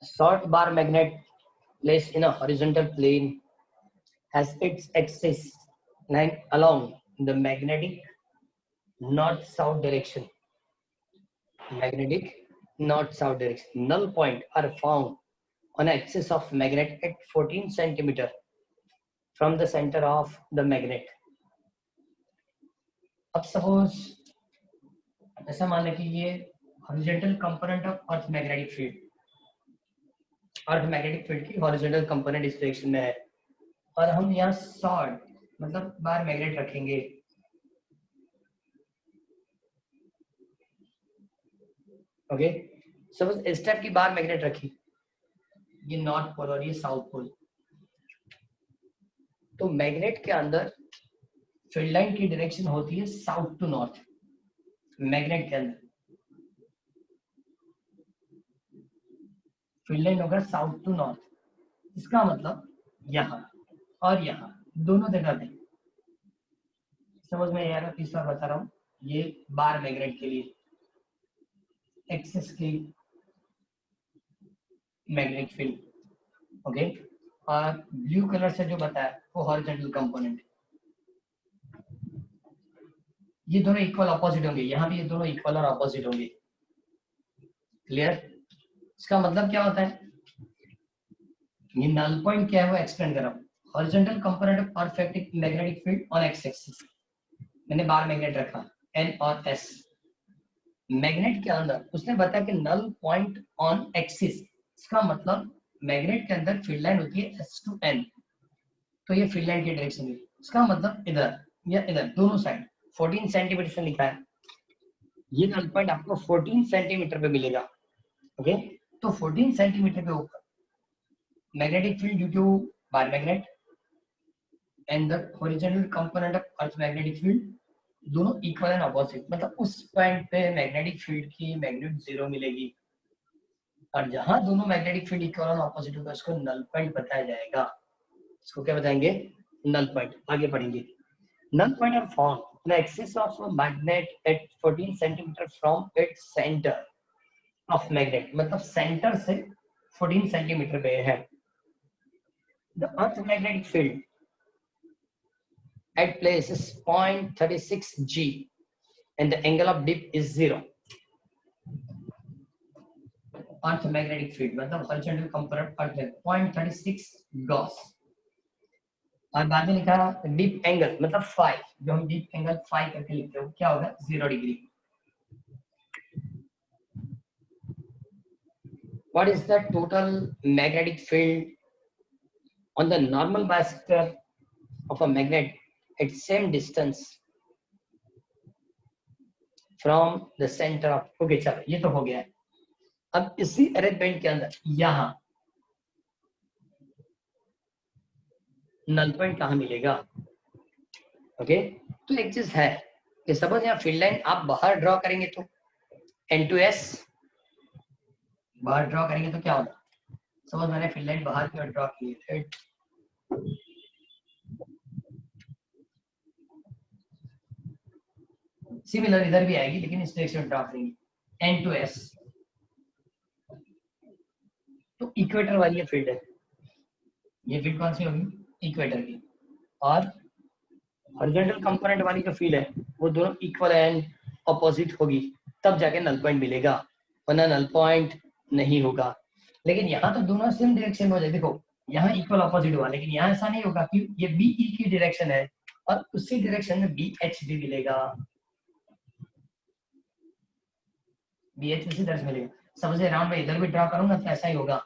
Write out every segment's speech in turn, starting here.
short bar magnet placed in a horizontal plane has its axis lying along the magnetic north-south direction. Magnetic north-south direction. Null point are found on axis of magnet at 14 centimeter from the center of the magnet. अब suppose ऐसा मान लें कि ये horizontal component of earth magnetic field, earth magnetic field की horizontal component इस direction में है और हम यहाँ शॉर्ट मतलब बार मैग्नेट रखेंगे. ओके, सपोज इस टाइप की बार मैग्नेट रखी, ये नॉर्थ पोल और ये साउथ पोल. तो मैग्नेट के अंदर फील्ड लाइन की डायरेक्शन होती है साउथ टू नॉर्थ. मैग्नेट के अंदर फील्ड लाइन होगा साउथ टू नॉर्थ. इसका मतलब यहाँ और यहाँ दोनों जगह पे. समझ में यार इस बार बता रहा हूँ, ये बार मैग्नेट के लिए एक्सिस की मैग्नेटिक फील्ड. ओके, और ब्लू कलर से जो बताया वो हॉरिजॉन्टल कंपोनेंट. ये दोनों इक्वल ऑपोजिट होंगे, यहाँ भी ये दोनों इक्वल और ऑपोजिट होंगे. क्लियर? इसका मतलब क्या होता है, ये नल पॉइंट क्या है वो एक्सप्लेन कर रहा हूँ. Horizontal component of perfect magnetic field on x axis. मैंने बार मैग्नेट रखा एन और एस. मैग्नेट के अंदर उसने बताया कि नल पॉइंट ऑन एक्सिस. इसका मतलब मैग्नेट के अंदर फील्ड लाइन होती है एस टू एन. तो ये फील्ड लाइन की डायरेक्शन है. इसका मतलब इधर या इधर दोनों साइड 14 सेंटीमीटर से लिखा है. ये नल पॉइंट आपको 14 सेंटीमीटर पे मिलेगा. ओके, तो 14 सेंटीमीटर के ऊपर magnetic field due to bar magnet and the horizontal component of earth magnetic field दोनों इक्वल एंड ऑपोजिट. मतलब उस पॉइंट पे मैग्नेटिक फील्ड की मैग्नीट्यूड 0 मिलेगी और जहां दोनों magnetic field equal and opposite होगा उसको नल पॉइंट बताया जाएगा. इसको क्या बताएंगे? Null point. आगे पढ़ेंगे. Null point are found on the axis of a magnet at 14 centimeter from its center of magnet. मतलब सेंटर से 14 सेंटीमीटर पे है. The earth magnetic field at place is 0.36 G and the angle of dip is 0. Earth magnetic field मतलब horizontal component earth 0.36 Gauss. और बाद में लिखा deep angle मतलब फाई. जो हम डीप एंगल फाई करके लिखते हैं क्या होगा? 0 degree. What is the total magnetic field on the normal bisector of a magnet at same distance from the center of. Okay चलो ये तो हो गया है. अब इसी अरेंजमेंट के अंदर यहाँ नल पॉइंट कहाँ मिलेगा? ओके, तो एक चीज है कि सपोज यहाँ फील्ड लाइन आप बाहर ड्रॉ करेंगे तो N2S बाहर ड्रॉ करेंगे तो क्या होगा? सपोज मैंने फील्ड लाइन बाहर की ओर ड्रॉ की है. सिमिलर इधर भी आएगी लेकिन इस डायरेक्शन में ड्रॉ करेंगे N2S. तो इक्वेटर वाली ये फील्ड है. ये फील्ड कौन सी होगी? इक्वेटर की. और हॉरिजॉन्टल कंपोनेंट वाली जो फील्ड है वो दोनों इक्वल एंड ऑपोजिट होगी, तब जाके नल पॉइंट मिलेगा, वरना नल पॉइंट नहीं होगा. लेकिन यहाँ तो दोनों सेम डायरेक्शन में हो जाए. देखो यहाँ इक्वल ऑपोजिट हुआ, लेकिन यहाँ ऐसा नहीं होगा कि ये BE की डायरेक्शन है और उसी डायरेक्शन में BH भी मिलेगा. BH उसी तरह से मिलेगा. सपोज राउंड में इधर भी ड्रॉ करूंगा तो ऐसा ही होगा.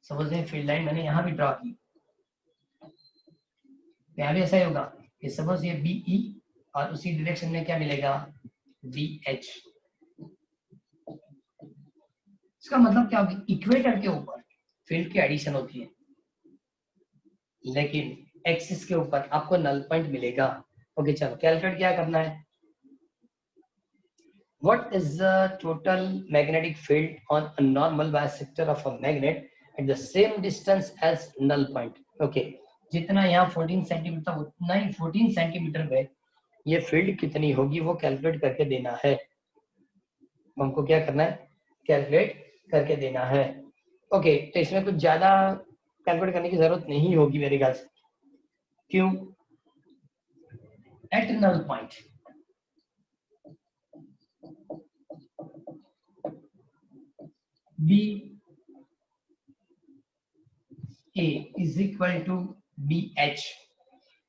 सपोज फील्ड लाइन मैंने यहाँ भी ड्रॉ की, यहाँ भी ऐसा ही होगा कि सपोज ये BE और उसी डायरेक्शन में क्या मिलेगा? BH. इसका मतलब क्या होगा? इक्वेटर के ऊपर फील्ड की एडिशन होती है लेकिन एक्सिस के ऊपर आपको नल पॉइंट मिलेगा. ओके चलो कैलकुलेट क्या करना है. What is the total magnetic field on a normal bisector of a magnet at the same distance as null point? Okay, जितना यहाँ 14 सेंटीमीटर उतना ही 14 सेंटीमीटर पे ये फील्ड कितनी होगी वो कैलकुलेट करके देना है. हमको क्या करना है? कैलकुलेट करके देना है. ओके, तो इसमें कुछ ज्यादा कैलकुलेट करने की जरूरत नहीं होगी मेरे ख्याल से। क्यों? At null point B A is equal to B H,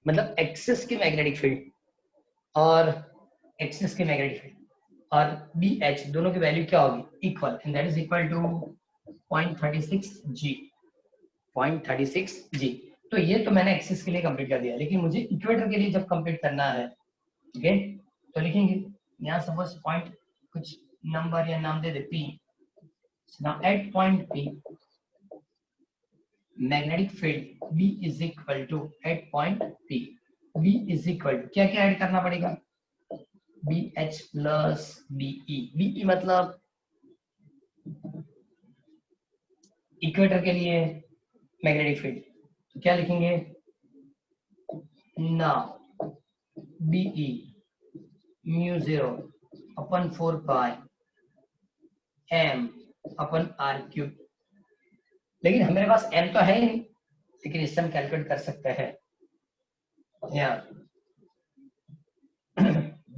मतलब एक्सिस की मैग्नेटिक फील्ड और एक्सिस की मैग्नेटिक फील्ड और बी एच दोनों की वैल्यू क्या होगी? Equal, and that is equal to 0.36 G. 0.36 G. तो ये तो मैंने एक्सिस के लिए कंप्लीट कर दिया, लेकिन मुझे इक्वेटर के लिए जब कंप्लीट करना है, ओके, तो लिखेंगे यहाँ सपोज पॉइंट कुछ नंबर या नाम दे दे P. Now at point P magnetic field B is equal to, at point P B is equal to क्या क्या ऐड करना पड़ेगा? BH plus BE। BE मतलब इक्वेटर के लिए मैग्नेटिक फील्ड, तो क्या लिखेंगे? Now BE mu 0 upon 4 pi M upon R cube. लेकिन हमारे पास M तो है ही नहीं, लेकिन इससे हम कैलकुलेट कर सकते हैं। यहाँ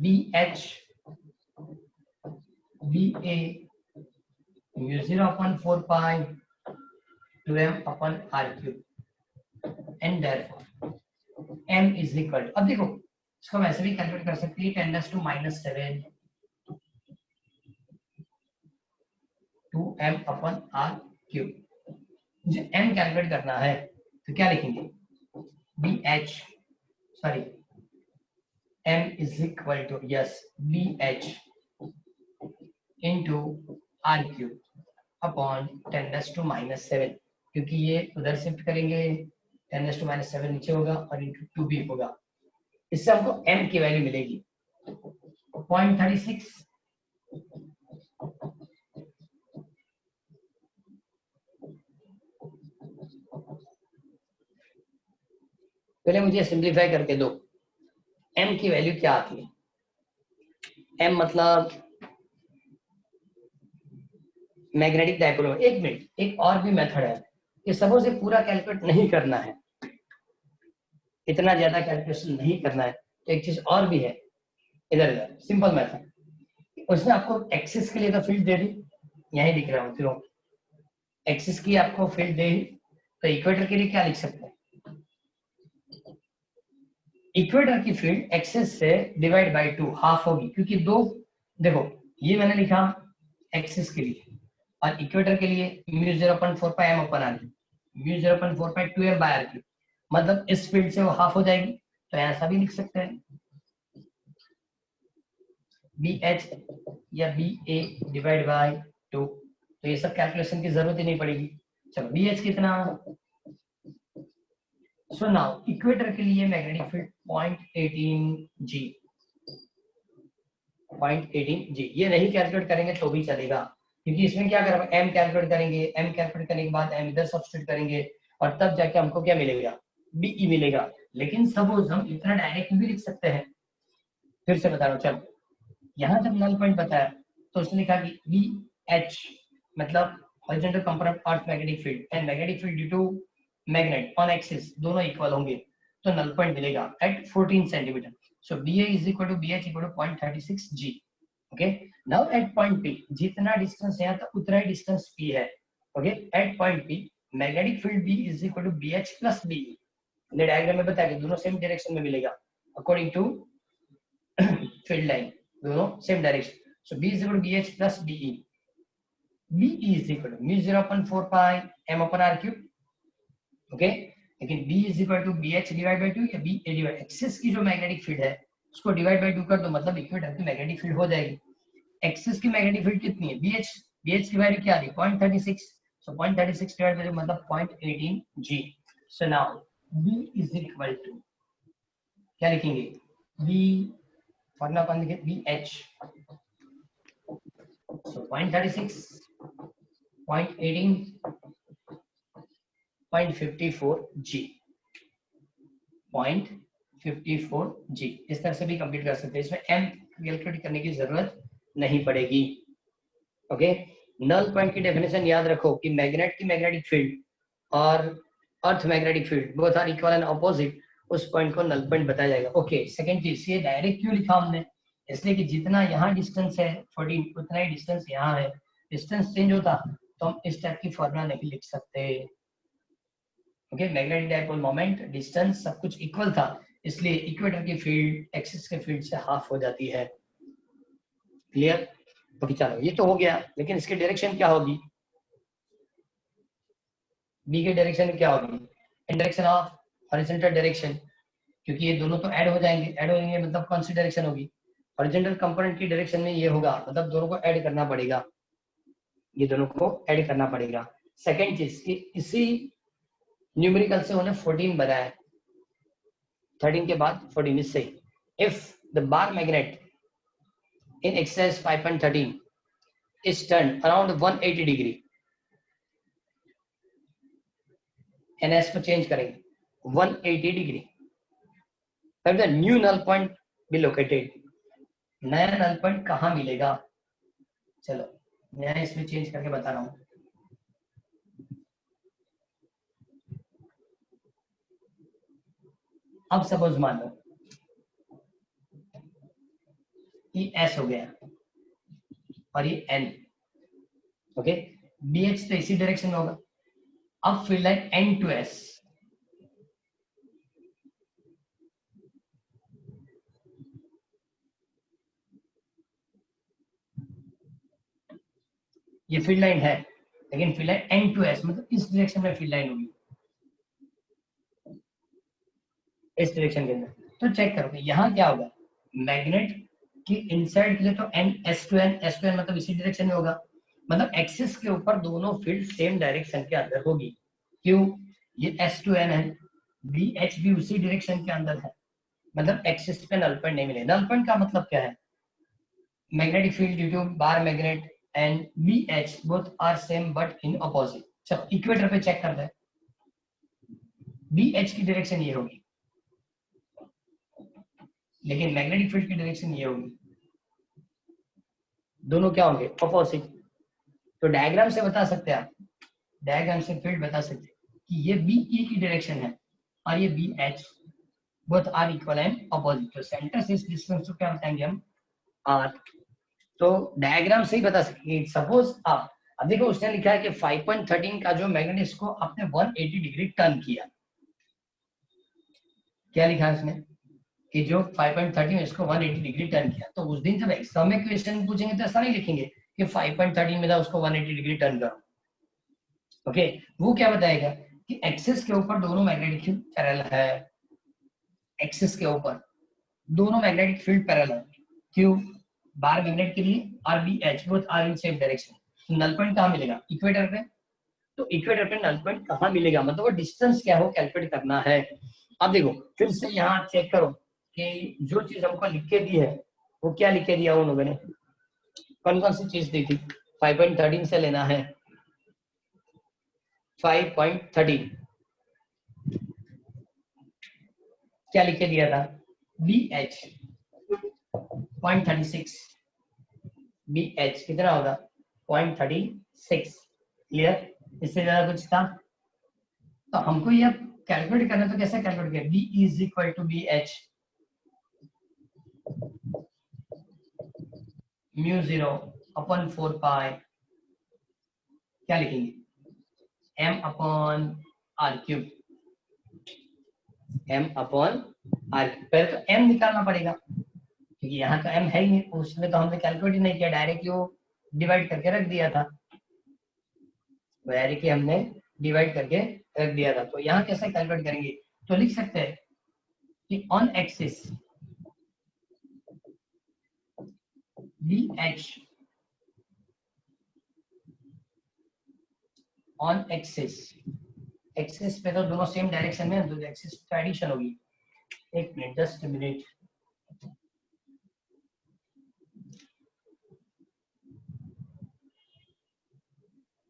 BH BA mu 0 upon 4 pi 2M upon R cube and therefore M is equal, अब देखो इसको हम ऐसे भी कैलकुलेट कर सकते हैं 10⁻⁻7 2M अपन R क्यूब। मुझे M कैलकुलेट करना है, तो क्या लिखेंगे? BH sorry M is equal to yes BH into R cube upon 10⁻⁷, क्योंकि ये उधर शिफ्ट करेंगे 10⁻⁷ नीचे होगा और इंटू 2B होगा। इससे हमको M की वैल्यू मिलेगी 0.36। पहले मुझे सिंप्लीफाई करके दो, M की वैल्यू क्या आती है? M मतलब मैग्नेटिक डायपोल। एक मिनट, एक और भी मेथड है, ये सबों से पूरा कैलकुलेट नहीं करना है, इतना ज्यादा कैलकुलेशन नहीं करना है, तो एक चीज और भी है, इधर इधर सिंपल मेथड। उसने आपको एक्सिस के लिए तो फील्ड दे दी, यही दिख रहा हूँ, फिर एक्सिस की आपको फील्ड दे दी, तो इक्वेटर के लिए क्या लिख सकते हैं? इक्वेटर की फील्ड एक्सिस से डिवाइड बाय 2 हाफ होगी, क्योंकि दो, देखो ये मैंने लिखा एक्सिस के लिए और इक्वेटर के लिए म्यू 0.4 पाई M अपन R, म्यू 0.4 पाई 2M बाय R क्यूब, मतलब इस फील्ड से वो हाफ हो जाएगी, तो ऐसा भी लिख सकते हैं BH या BA डिवाइड बाय 2। तो ये सब कैलकुलेशन की जरूरत ही नहीं पड़ेगी। चलो BH कितना? सो नाउ इक्वेटर के लिए मैग्नेटिक फील्ड 0.18 G, 0.18 G। ये नहीं कैलकुलेट करेंगे तो भी चलेगा, क्योंकि इसमें क्या करेंगे? M कैलकुलेट करेंगे, M कैलकुलेट करने के बाद M इधर सब्स्टिट्यूट करेंगे और तब जाके हमको क्या मिलेगा? BE मिलेगा। लेकिन सपोज हम इतना डायरेक्ट भी लिख सकते हैं, फिर से बता रहा हूँ। चलो यहाँ जब नल पॉइंट बताया तो उसने लिखा कि BH मतलब horizontal component of magnetic field and magnetic field due to magnet on axis दोनों इक्वल होंगे, तो नल पॉइंट मिलेगा at 14 centimetre. So BA is equal to BH equal to 0.36 G। Okay, now at point P जितना distance यहाँ तक उतना ही distance P है। Okay, at point P magnetic field B is equal to BH plus BE। हमने diagram में बताया कि दोनों सेम डायरेक्शन में मिलेगा अकॉर्डिंग टू फील्ड लाइन, दोनों same direction. So B is equal to BH plus BE। BE is equal to mu 0.4 pi M upon R cube। Okay, लेकिन B is equal to BH divide by 2 या BA divide, axis की जो magnetic field है उसको divide by 2 कर दो, मतलब equator की मैग्नेटिक फील्ड हो जाएगी। एक्सिस की मैग्नेटिक फील्ड कितनी है? BH, BH की वैल्यू क्या आ रही है? 0.36। सो 0.36 डिवाइड बाय मतलब 0.18 G। So now B is equal to क्या लिखेंगे? B फॉर्मूला कौन लिखे? BH। So 0.36, 0.18, 0.54 G, 0.54 G। इस तरह से भी कंप्लीट कर सकते हैं, इसमें M कैलकुलेट करने की जरूरत नहीं पड़ेगी। ओके, नल पॉइंट की डेफिनेशन याद रखो कि मैग्नेट की मैग्नेटिक फील्ड और earth magnetic field both are equal and opposite, उस पॉइंट को नल पॉइंट बताया जाएगा। ओके, सेकंड चीज, ये डायरेक्ट क्यों लिखा हमने, इसलिए कि जितना यहाँ डिस्टेंस है 14 उतना ही डिस्टेंस यहाँ है। डिस्टेंस चेंज होता तो हम इस टाइप की फॉर्मूला नहीं लिख सकते। Okay, magnetic dipole moment distance सब कुछ इक्वल था, इसलिए इक्वेटर की फील्ड एक्सिस के फील्ड से हाफ हो जाती है। क्लियर? ओके चलो, ये तो हो गया, लेकिन इसकी डायरेक्शन क्या होगी, बी की डायरेक्शन क्या होगी, इन डायरेक्शन ऑफ हॉरिजॉन्टल डायरेक्शन, क्योंकि ये दोनों तो ऐड हो जाएंगे, ऐड हो जाएंगे मतलब कौन सी डायरेक्शन होगी, हॉरिजॉन्टल कंपोनेंट की डायरेक्शन में ये होगा, मतलब दोनों को ऐड करना पड़ेगा, ये दोनों को ऐड करना पड़ेगा। सेकंड चीज कि इसी न्यूमेरिकल से उन्हें 14 बनाया, 13 के बाद 14 इससे, if the bar magnet in excess 5.13 is turned around 180 degree, ns को चेंज करेंगे 180 डिग्री, तब the new null point be located, नया नल पॉइंट कहाँ मिलेगा, चलो मैं इसमें चेंज करके बता रहा हूँ। अब सपोज मान लो ये एस हो गया और ये एन, ओके, बी एच तो इसी डायरेक्शन में होगा। अब field line N to S, ये फील्ड लाइन है, लेकिन field line N to S मतलब इस डायरेक्शन में फील्ड लाइन होगी, इस डायरेक्शन के अंदर। तो चेक करो यहाँ क्या होगा, मैग्नेट की इनसाइड के लिए तो N S to N, S to N मतलब इसी डायरेक्शन में होगा, मतलब एक्सिस के ऊपर दोनों फील्ड सेम डायरेक्शन के अंदर होगी। क्यों, ये एस टू एन है, बी एच भी उसी डायरेक्शन के अंदर है, मतलब एक्सिस पे नल पॉइंट नहीं मिले। नल पॉइंट का मतलब क्या है, magnetic field due to bar magnet and B H both are same but in opposite. चलो इक्वेटर पे चेक करते हैं, बी एच की डायरेक्शन ये होगी, लेकिन मैग्नेटिक फील्ड की डायरेक्शन ये होगी, दोनों क्या होंगे, अपोजिट। तो डायग्राम से बता सकते हैं आप, डायग्राम से फील्ड बता सकते हैं कि ये बी ई की डायरेक्शन है और ये B H, both are equal and opposite. तो सेंटर से इस डिस्टेंस को क्या बताएंगे हम, आर। तो डायग्राम से ही बता सकते, सपोज आप, अब देखो उसने लिखा है कि 5.13 का जो मैग्नेट, इसको आपने 180 डिग्री टर्न किया, क्या लिखा है उसने कि जो 5.13 इसको 180 डिग्री टर्न किया। तो उस दिन जब एग्जाम में क्वेश्चन पूछेंगे तो ऐसा नहीं लिखेंगे कि 5.13 में था उसको 180 डिग्री टर्न करो। ओके, वो क्या बताएगा कि एक्सिस के ऊपर दोनों मैग्नेटिक फील्ड पैरेलल है, एक्सिस के ऊपर दोनों मैग्नेटिक फील्ड पैरेलल है। क्यों, बार मैग्नेट के लिए our B H both are in same direction. Null point कहाँ मिलेगा, इक्वेटर पे। तो इक्वेटर पे नल पॉइंट कहाँ मिलेगा, मतलब वो डिस्टेंस क्या हो कैलकुलेट करना है। अब देखो फिर से यहाँ चेक करो कि जो चीज हमको लिख के दी है वो क्या लिख के दिया उन लोगों ने, कौन कौन सी चीज दी थी। 5.13 से लेना है 5.13, क्या लिख के दिया था, बी एच 0.36, बी एच कितना होगा 0.36। क्लियर, इससे ज्यादा कुछ था। तो हमको ये कैलकुलेट करना, तो कैसे कैलकुलेट करें, B is equal to B H mu 0 upon 4 pi, क्या लिखेंगे, m upon R cube, m upon R. पहले तो m निकालना पड़ेगा क्योंकि यहाँ तो m है ही नहीं, उसमें तो हमने कैलकुलेट ही नहीं किया, डायरेक्टली वो डिवाइड करके रख दिया था, डायरेक्टली हमने डिवाइड करके रख दिया था। तो यहाँ कैसे कैलकुलेट करेंगे, तो लिख सकते हैं कि on axis B H on axis, axis पे तो दोनों सेम डायरेक्शन में, तो एक्सिस पे एडिशन होगी। एक मिनट, जस्ट मिनट,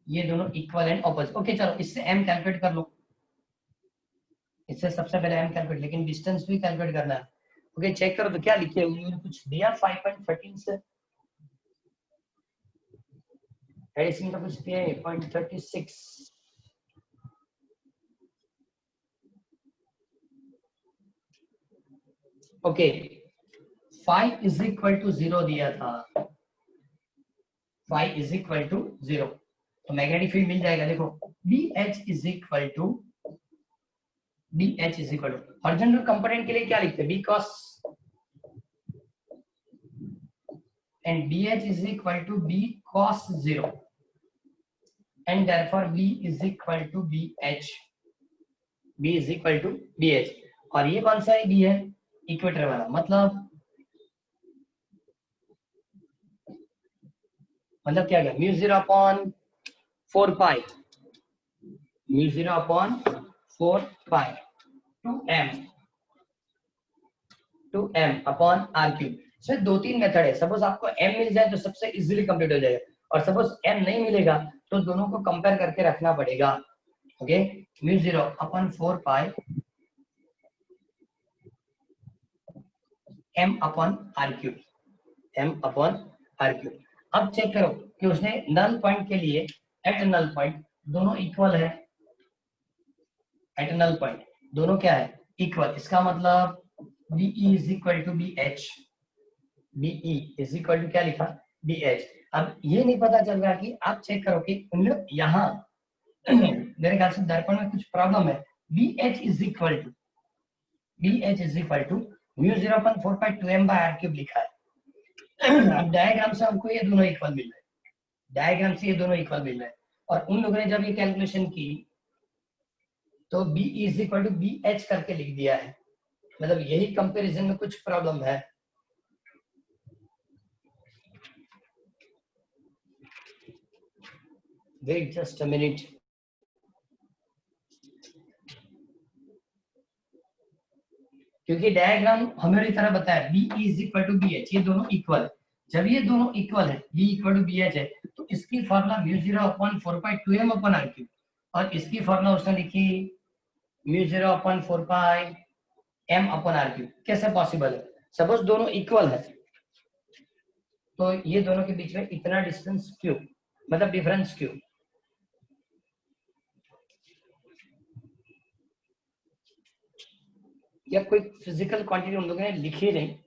ये दोनों इक्वल एंड ऑपोजिट। ओके चलो इससे m कैलकुलेट कर लो, इससे सबसे पहले m कैलकुलेट, लेकिन डिस्टेंस भी कैलकुलेट करना है। ओके चेक करो तो क्या लिखे, उन्होंने कुछ दिया 5.13 से, एडिशन का कुछ दिया है 0.36 ओके 5 इज इक्वल टू 0 दिया था 5 इज इक्वल टू 0 तो मैग्नेटिक फील्ड मिल जाएगा देखो BH is equal to horizontal component के लिए क्या लिखते हैं B cos and BH is equal to B cos 0 and therefore B is equal to BH और ये कौन सा है B है इक्वेटर वाला मतलब क्या गया mu 0 upon 4 pi mu 0 upon 4 pi two m upon r cube. इसमें 2-3 मेथड है सपोज आपको m मिल जाए तो सबसे इजीली कंप्लीट हो जाएगा और सपोज m नहीं मिलेगा तो दोनों को कंपेयर करके रखना पड़ेगा okay mu 0 upon 4 pi m upon r cube अब चेक करो कि उसने नल पॉइंट के लिए एट नल पॉइंट दोनों इक्वल है एट नल पॉइंट दोनों क्या है इक्वल इसका मतलब BE is equal to BH BE is equal to क्या लिखा BH। अब ये नहीं पता चल रहा कि आप चेक करो कि उन लोग यहाँ मेरे ख्याल से दर्पण में कुछ प्रॉब्लम है BH is equal to mu 0.4 pi 2m by r cube लिखा है अब डायग्राम से हमको ये दोनों इक्वल मिल रहे हैं और उन लोगों ने जब ये कैलकुलेशन की तो B is equal to BH करके लिख दिया है मतलब यही कंपैरिजन में कुछ प्रॉब्लम है वेट जस्ट अ मिनट क्योंकि डायग्राम हमें तरह बताया B is equal to BH ये दोनों इक्वल जब ये दोनों इक्वल है B equal to BH है तो इसकी formula mu 0 upon 4 pi 2m upon r cube और इसकी फॉर्मूला उसने लिखी mu 0 upon 4 pi m upon r cube. कैसे पॉसिबल है सपोज दोनों इक्वल है तो ये दोनों के बीच में इतना डिस्टेंस क्यों मतलब डिफरेंस क्यों या कोई फिजिकल क्वांटिटी उन लोगों ने लिखी नहीं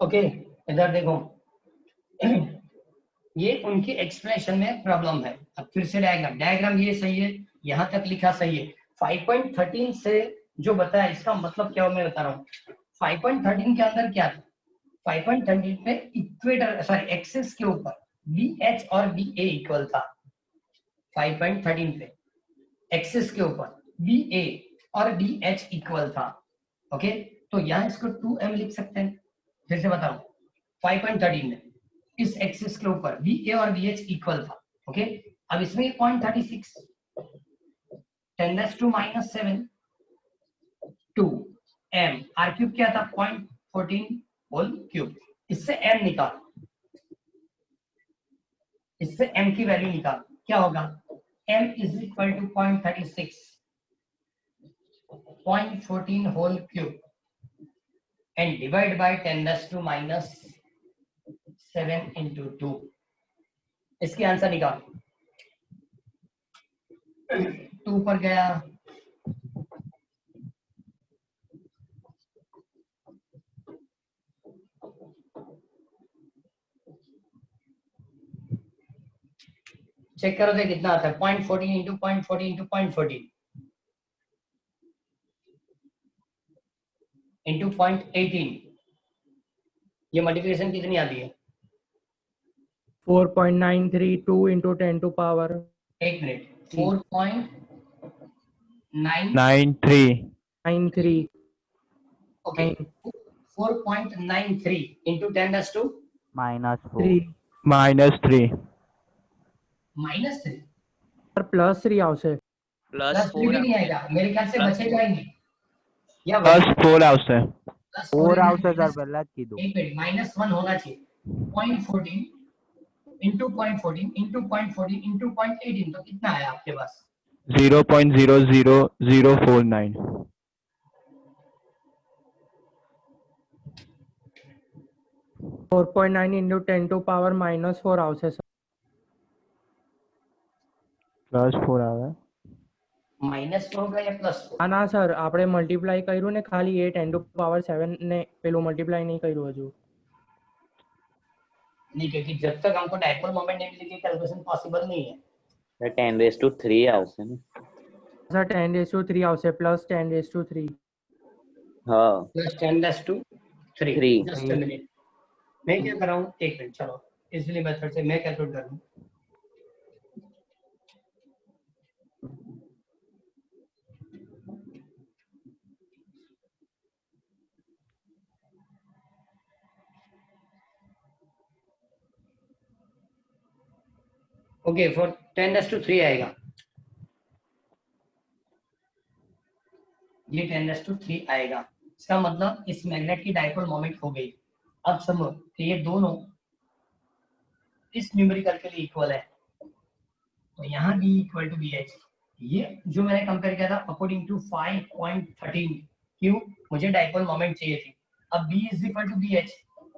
ओके इधर देखो ये उनकी एक्सप्लेनेशन में प्रॉब्लम है। अब फिर से डायग्राम ये सही है यहां तक लिखा सही है 5.13 से जो बताया इसका मतलब क्या हो मैं बता रहा हूँ 5.13 के अंदर क्या था 5.13 पे इक्वेटर एक्सिस के ऊपर BH और BA इक्वल था 5.13 पे एक्सिस के ऊपर BA और BH इक्वल था ओके तो यहाँ इसको 2m लिख सकते हैं फिर से बताऊं 5.13 में इस एक्सिस के ऊपर BA और BH इक्वल था ओके अब इसमें 0.36 10⁻⁻⁷ 2m r क्यूब क्या था 0.14 होल क्यूब इससे m निकाल इससे m की वैल्यू निकाल क्या होगा m is equal to 0.36 0.14 whole cube and divide by 10⁻⁷ into 2 इसकी आंसर निकाल 2 पर गया चेक करो तो कितना आता है 0.14 into 0.14 into 0.14 into 0.18 ये मल्टीप्लिकेशन कितनी आती है 4.932 into 10 to power एक मिनट 4.93 ओके 4.93 into 10 to -3 पर +3 આવશે प्लस 3 भी नहीं आएगा मेरे ख्याल से बचेगा ही नहीं या +4 આવશે प्लस 4 આવશે સર પહેલા જ કીધું एक मिनट -1 होना चाहिए 0.14 इंटू 0.14 इंटू 0.14 इंटू 0.18 तो कितना आया आपके पास 0.00049 4.9 into 10 to power -4 આવશે સર +4 આવે -4 होगा या +4 ના સર આપણે મલ્ટીપ્લાય કર્યું ને ખાલી એ 10 to power 7 ને પેલું મલ્ટીપ્લાય નહીં કર્યું હજુ नहीं, क्योंकि जब तक हमको डायपोल मोमेंट नहीं मिलेगी कैलकुलेशन पॉसिबल नहीं है। 10⁻³ આવશે ને સર 10⁻³ આવશે પ્લસ 10⁻³ હા plus 10⁻³ Three. Just a minute मैं क्या कर रहा हूँ, एक मिनट चलो इजीली मेथड से मैं कैलकुलेट कर लूँ। ओके फॉर 10⁻³ आएगा, ये 10⁻³ आएगा। इसका मतलब इस मैग्नेट की डायपोल मोमेंट हो गई। अब समझो कि ये दोनों इस न्यूमेरिकल के लिए इक्वल है, तो यहाँ B इक्वल टू BH, ये जो मैंने कंपेयर किया था अकॉर्डिंग टू 5.13 क्यों, मुझे डायपोल मोमेंट चाहिए थी। अब B is equal to BH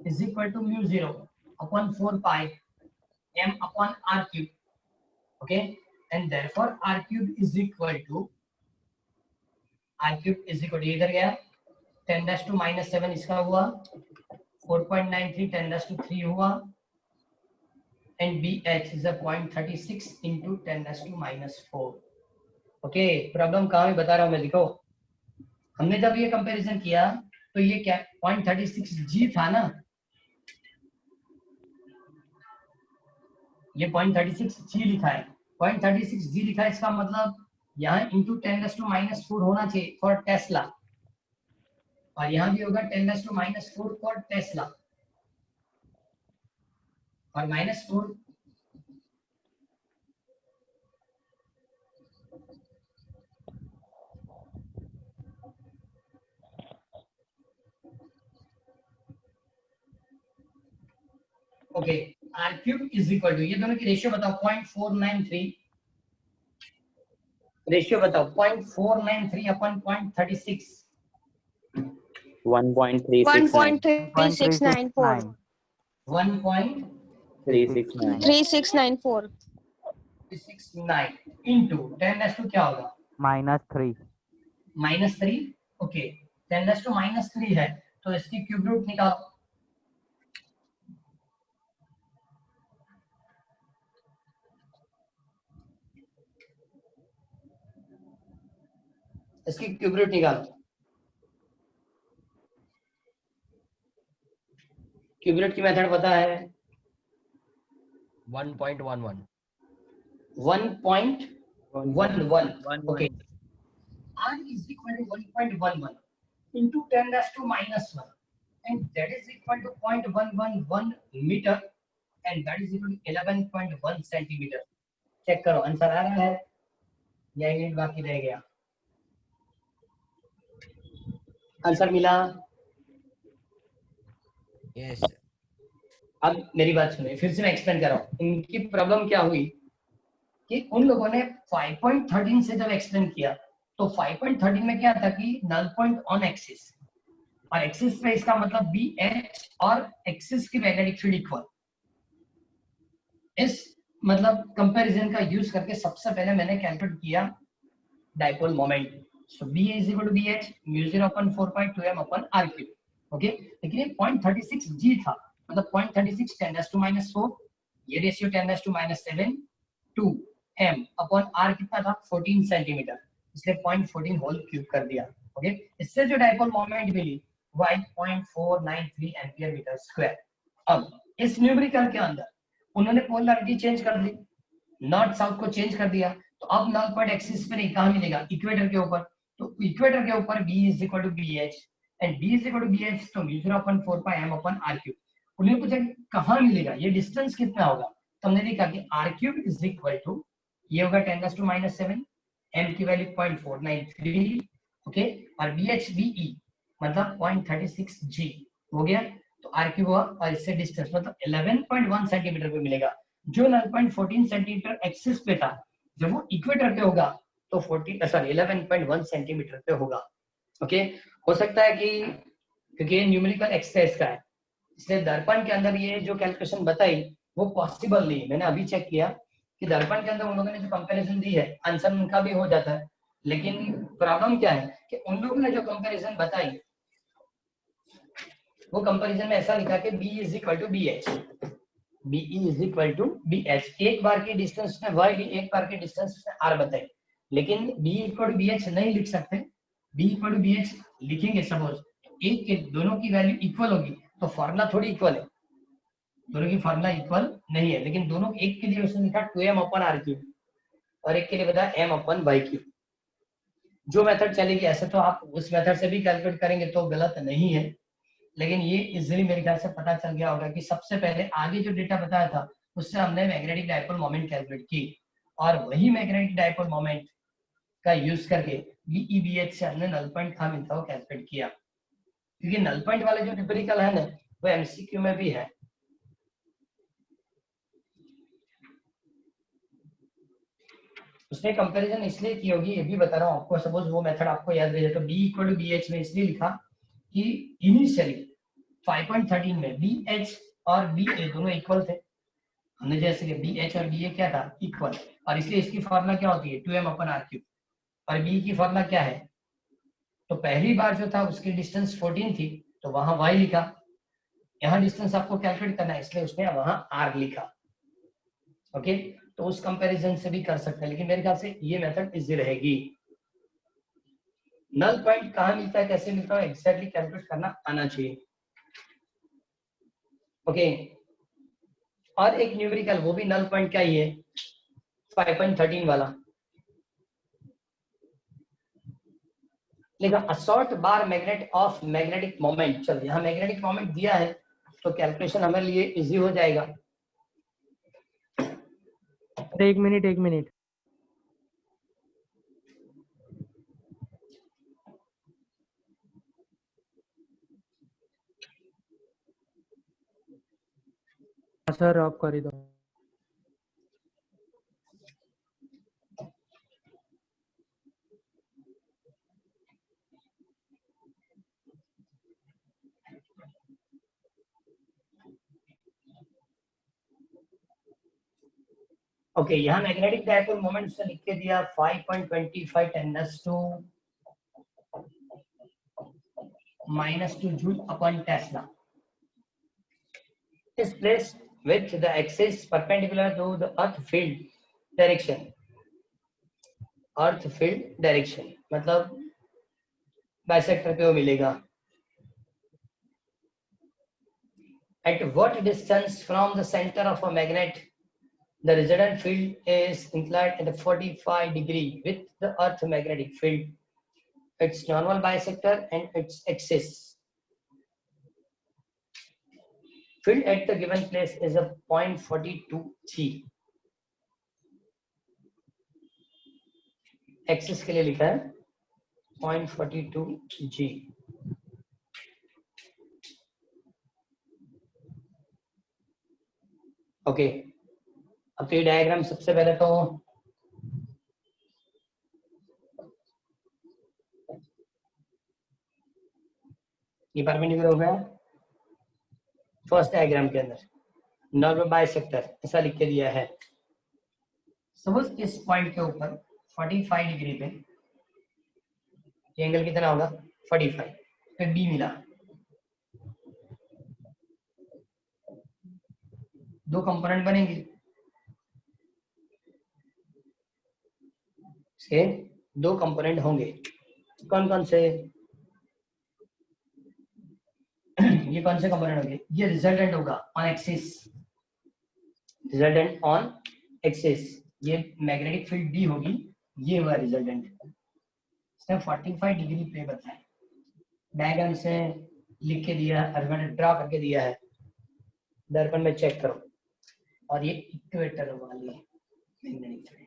is equal to μ0 upon 4 pi m upon r cube, okay, and therefore r cube is equal to इधर गया 10⁻⁻7 इसका हुआ 4.93 10⁻³ हुआ एंड BH इज 0.36 into 10⁻⁻4। ओके, प्रॉब्लम कहाँ है बता रहा हूँ मैं, देखो हमने जब ये कंपैरिजन किया तो ये क्या 0.36 G था ना, ये 0.36 G लिखा है, 0.36 G लिखा है, इसका मतलब यहाँ इंटू 10⁻⁻4 होना चाहिए फॉर टेस्ला, और यहाँ भी होगा 10⁻⁻4 फॉर टेस्ला, और -4 okay r cube is equal to, ये दोनों की रेशियो बताओ 0.493, रेशियो बताओ 0.493 अपन 0.36 1.3694 1.3694 3694 1.369 into 10⁻² क्या होगा -3 -3, ओके 10⁻³ है तो इसकी क्यूब रूट निकालो, इसकी क्यूब रूट निकालो, क्यूब रूट की मेथड पता है 1.11 1.11, okay r is equal to 1.11 into 10⁻⁻1 and that is equal to 0.111 meter and that is equal to 11.1 centimeter। Check करो आंसर आ रहा है या यूनिट बाकी रह गया, आंसर मिला। यस अब मेरी बात सुनिए, फिर से मैं एक्सप्लेन कर रहा हूँ। इनकी प्रॉब्लम क्या हुई कि उन लोगों ने 5.13 से जब एक्सप्लेन किया तो 5.13 में क्या था कि नल पॉइंट ऑन एक्सिस, और एक्सिस पे इसका मतलब BH और एक्सिस की मैग्नेटिक फील्ड इक्वल। इस मतलब कंपैरिजन का यूज करके सबसे पहले मैंने कैलकुलेट किया dipole moment. So B is equal to BH μ0 upon 4.2m upon r cube, okay. लेकिन ये 0.36 G था, मतलब 0.36 10⁻⁻4, ये रेशियो 10⁻⁻7 2m अपॉन r कितना था 14 सेंटीमीटर, इसलिए 0.14 होल क्यूब कर दिया, ओके। इससे जो डायपोल मोमेंट मिली वो 0.493 एम्पियर मीटर स्क्वायर। अब इस न्यूमेरिकल के अंदर उन्होंने पोलैरिटी चेंज कर दी, नॉर्थ साउथ को चेंज कर दिया, तो अब नल पॉइंट एक्सिस पे नहीं, कहां मिलेगा इक्वेटर के ऊपर, तो इक्वेटर के ऊपर B is equal to BH and B is equal to BH तो μ0 upon 4 pi m upon r cube. उन्हें पूछा कहां मिलेगा, ये डिस्टेंस कितना होगा, तो हमने लिखा कि r cube is equal to ये होगा 10⁻⁻7, m की वैल्यू 0.493, ओके, और BH BE मतलब 0.36 g हो गया। तो आर क्यूब हुआ और इससे डिस्टेंस मतलब 11.1 सेंटीमीटर पे मिलेगा, जो 9.14 सेंटीमीटर एक्सिस पे था। जब वो इक्वेटर पे होगा तो 11.1 सेंटीमीटर पे होगा। ओके, हो सकता है कि क्योंकि ये न्यूमेरिकल एक्सरसाइज का है, इसलिए दर्पण के अंदर ये जो कैलकुलेशन बताई वो पॉसिबल नहीं है। मैंने अभी चेक किया कि दर्पण के अंदर उन लोगों ने जो कंपैरिजन दी है आंसर उनका भी हो जाता है, लेकिन प्रॉब्लम क्या है कि उन लोगों ने जो कंपैरिजन बताई वो कंपैरिजन में ऐसा लिखा कि b is equal to B H, B is equal to B H. एक बार की डिस्टेंस में y ली, एक बार की डिस्टेंस में r बताई, लेकिन b equal to B H नहीं लिख सकते। b equal to B H लिखेंगे सपोज एक के दोनों की वैल्यू इक्वल होगी तो फॉर्मूला थोड़ी इक्वल है, दोनों की फॉर्मूला इक्वल नहीं है, लेकिन दोनों एक के लिए उसने लिखा 2m अपन r क्यूब और एक के लिए बताया m अपन y क्यूब। जो मेथड चलेगी ऐसे तो आप उस मेथड से भी कैलकुलेट करेंगे तो गलत नहीं है, लेकिन ये इजीली मेरे ख्याल से पता चल गया होगा कि सबसे पहले आगे जो डेटा बताया था उससे हमने मैग्नेटिक डायपोल मोमेंट कैलकुलेट की और वही मैग्नेटिक डायपोल मोमेंट का यूज करके बीईबीएच से हमने नल पॉइंट कहाँ मिलता है वो कैलकुलेट किया। क्योंकि नल पॉइंट वाले जो न्यूमेरिकल है ना वो एमसीक्यू में भी है। उसने कंपैरिजन इसलिए की होगी, ये भी बता रहा हूँ आपको। सपोज वो मेथड आपको याद रहे तो B equal to B H में इसलिए लिखा कि इनिशियली 5.13 में बी एच और बी ए दोनों इक्वल थे। हमने जैसे कि बी एच और बी ए क्या था इक्वल, और इसलिए इसकी फॉर्मूला क्या होती है 2m अपन आर क्यूब, और बी की फॉर्मूला क्या है, तो पहली बार जो था उसकी डिस्टेंस 14 थी तो वहां y लिखा, यहाँ डिस्टेंस आपको कैलकुलेट करना है इसलिए उसने वहां r लिखा। ओके, तो उस कंपैरिजन से भी कर सकते हैं, लेकिन मेरे ख्याल से ये मेथड इजी रहेगी। नल पॉइंट कहाँ मिलता है कैसे मिलता है एग्जैक्टली कैलकुलेट करना आना चाहिए। ओके, और एक न्यूमेरिकल वो भी नल पॉइंट का ही है 5.13 वाला, लेकिन assort bar magnet of magnetic moment. चल यहाँ मैग्नेटिक मोमेंट दिया है तो कैलकुलेशन हमारे लिए इजी हो जाएगा। एक मिनट सर आप कर दो। ओके, यहाँ मैग्नेटिक डायपोल मोमेंट उसने लिख के दिया 5.25 -2 joule upon Tesla is placed with the axis perpendicular to the earth field direction। Earth field direction मतलब बाइसेक्टर पे वो मिलेगा। At what distance from the center of a magnet the resultant field is inclined at a 45 degree with the earth magnetic field, its normal bisector and its axis। Field at the given place is a 0.42 g। Axis के लिए लिखा है 0.42 g। Okay, अब तो ये diagram सबसे पहले तो ये परपेंडिकुलर हो गया फर्स्ट डायग्राम के अंदर, नॉर्मल बाइसेक्टर ऐसा लिख के दिया है। सपोज इस पॉइंट के ऊपर 45 डिग्री पे एंगल कितना होगा 45, फिर बी मिला, दो कंपोनेंट बनेंगे, से दो कंपोनेंट होंगे। कौन कौन से ये कौन से कंपोनेंट होंगे, ये रिजल्टेंट होगा on axis, resultant on axis, ये मैग्नेटिक फील्ड डी होगी, ये हुआ रिजल्टेंट। इसने 45 डिग्री पे बताया, डायग्राम से लिख के दिया है, मैंने ड्रा करके दिया है, दर्पण में चेक करो। और ये इक्वेटर वाली मैग्नेटिक फील्ड,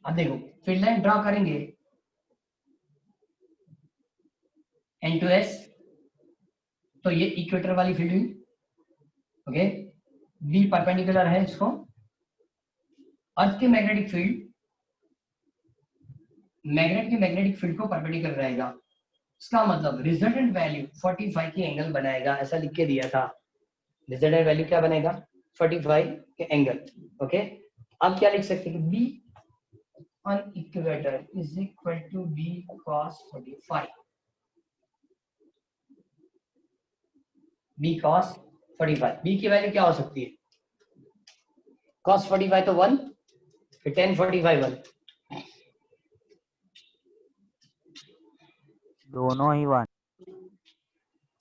अब देखो फील्ड लाइन ड्रॉ करेंगे N to S, तो ये इक्वेटर वाली फील्ड हुई, ओके। B परपेंडिकुलर है इसको, अर्थ की मैग्नेटिक फील्ड मैग्नेटिक फील्ड को परपेंडिकुलर रहेगा। इसका मतलब रिजल्टेंट वैल्यू 45 की एंगल बनाएगा, ऐसा लिख के दिया था। रिजल्टेंट वैल्यू क्या बनेगा? 45 के एंगल, ओके। अब क्या लिख सकते हैं कि B on equator is equal to B cos 45, B cos 45। B की वैल्यू क्या हो सकती है? cos 45 तो 1, फिर tan 45 1, दोनों ही 1।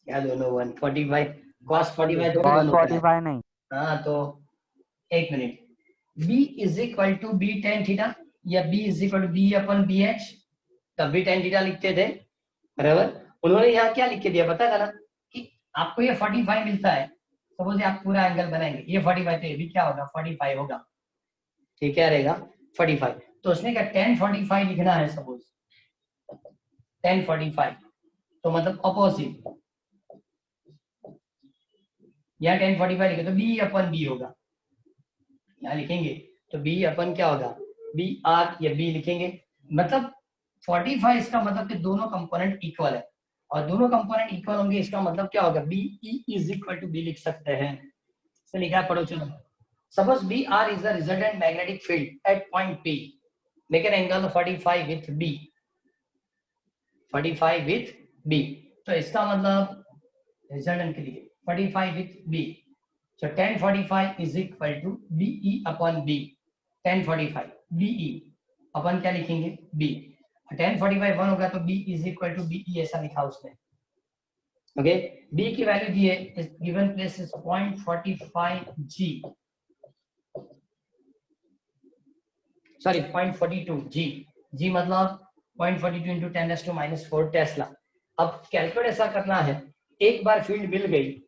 क्या दोनों 1? 45 cos 45 तो cos दोनों का है। 45 नहीं। हाँ तो एक minute, B is equal to B tan theta या B is equal to B upon BH, तब भी tan थीटा लिखते थे, बराबर। उन्होंने यहाँ क्या लिख के दिया पता है ना, कि आपको ये 45 मिलता है, सपोज आप पूरा एंगल बनाएंगे, ये 45 तो ये भी क्या होगा? 45 होगा, ठीक क्या रहेगा? 45। तो उसने क्या tan 45 लिखना है, सपोज tan 45, तो मतलब अपोजिट, यहाँ tan 45 लिखे तो B अपन B होगा, यहाँ लिखेंगे तो B अपन क्या होगा? B R या B लिखेंगे, मतलब 45 इसका मतलब कि दोनों कंपोनेंट इक्वल है, और दोनों कंपोनेंट इक्वल होंगे इसका मतलब क्या होगा? B E is equal to B लिख सकते हैं। तो लिखा है, पढ़ो चलो। Suppose B R is the resultant magnetic field at point P, make an angle 45 with B, 45 with B, तो इसका मतलब रिजल्टेंट के लिए 45 with B, so tan 45 is equal to BE upon B, tan 45 BE अपन क्या लिखेंगे? B, tan 45 1 होगा तो B is equal to BE ऐसा लिखा उसने, ओके। B की वैल्यू दी है, given place is 0.45 G, sorry 0.42 G, G मतलब 0.42 इंटू 10⁻⁻⁴ टेस्ला। अब कैलकुलेट ऐसा करना है, एक बार फील्ड मिल गई,